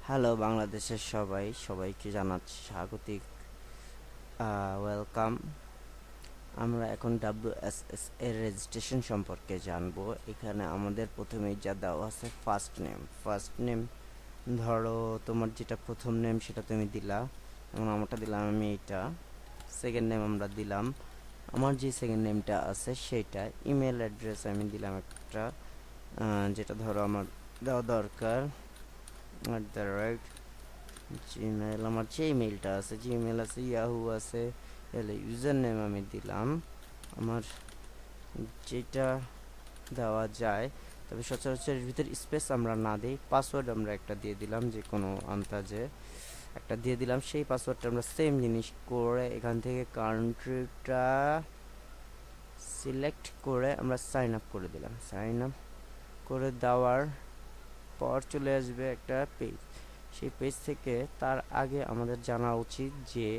Hello বাংলাদেশের সবাইকে জানাচ্ছি স্বাগতিক ওয়েলকাম। আমরা এখন WSS এর রেজিস্ট্রেশন সম্পর্কে জানবো। এখানে আমাদের প্রথমেই যা দেওয়া আছে ফার্স্ট নেম ধরো তোমার যেটা প্রথম নেম সেটা তুমি দিলা, এবং আমারটা দিলাম আমি এটা। সেকেন্ড নেম আমরা দিলাম, আমার যে সেকেন্ড নেমটা আছে সেটা। ইমেল অ্যাড্রেস আমি দিলাম একটা, যেটা ধরো আমার দেওয়া দরকার জিমেল। আমার যে ইমেলটা আছে, জিমেল আছে, ইয়াহু আছে, এলে ইউজার নেম আমি দিলাম আমার যেটা দেওয়া যায়, তবে সচরাচর এর ভিতর স্পেস আমরা না দিই। পাসওয়ার্ড আমরা একটা দিয়ে দিলাম, যে কোনো আন্দাজে একটা দিয়ে দিলাম। সেই পাসওয়ার্ডটা আমরা সেম জিনিস করে এখান থেকে কান্ট্রিটা সিলেক্ট করে আমরা সাইন আপ করে দিলাম। সাইন আপ করে দেওয়ার পর চলে আসবে একটা পেজ। সেই পেজ থেকে তার আগে আমাদের জানা উচিত যে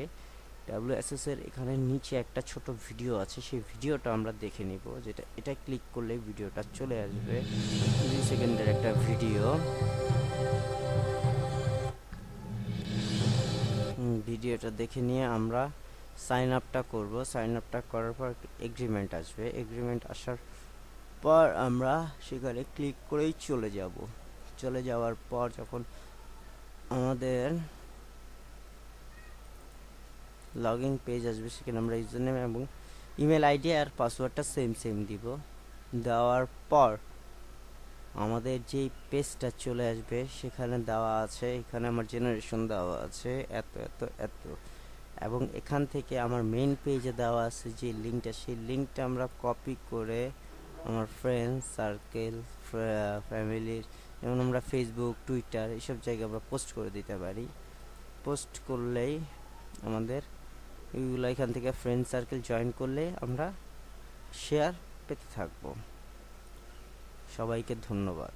WSS এর এখানে নিচে একটা ছোট ভিডিও আছে, সেই ভিডিওটা আমরা দেখে নিব। যেটা এটা ক্লিক করলে ভিডিওটা চলে আসবে, 2 সেকেন্ডের একটা ভিডিও। ভিডিওটা দেখে নিয়ে আমরা সাইন আপটা করব। সাইন আপটা করার পর এগ্রিমেন্ট আসবে। এগ্রিমেন্ট আসার পর আমরা সেখানে ক্লিক করেই চলে যাব। চলে যাওয়ার পর যখন আমাদের লগ ইন পেজ আসবে, সেখানে আমরা ইউজার নেম এবং ইমেল আইডি আর পাসওয়ার্ডটা সেম দিব। দেওয়ার পর আমাদের যেই পেজটা চলে আসবে সেখানে দেওয়া আছে, এখানে আমার জেনারেশন দেওয়া আছে এত এত এত, এবং এখান থেকে আমার মেইন পেজে দেওয়া আছে যে লিঙ্কটা, সেই লিঙ্কটা আমরা কপি করে আমার ফ্রেন্ডস সার্কেল, ফ্যামিলির, যেমন আমরা ফেসবুক, টুইটার এইসব জায়গায় আমরা পোস্ট করে দিতে পারি। পোস্ট করলেই আমাদের এইগুলো এখান থেকে ফ্রেন্ড সার্কেল জয়েন করলে আমরা শেয়ার পেতে থাকবো। সবাইকে ধন্যবাদ।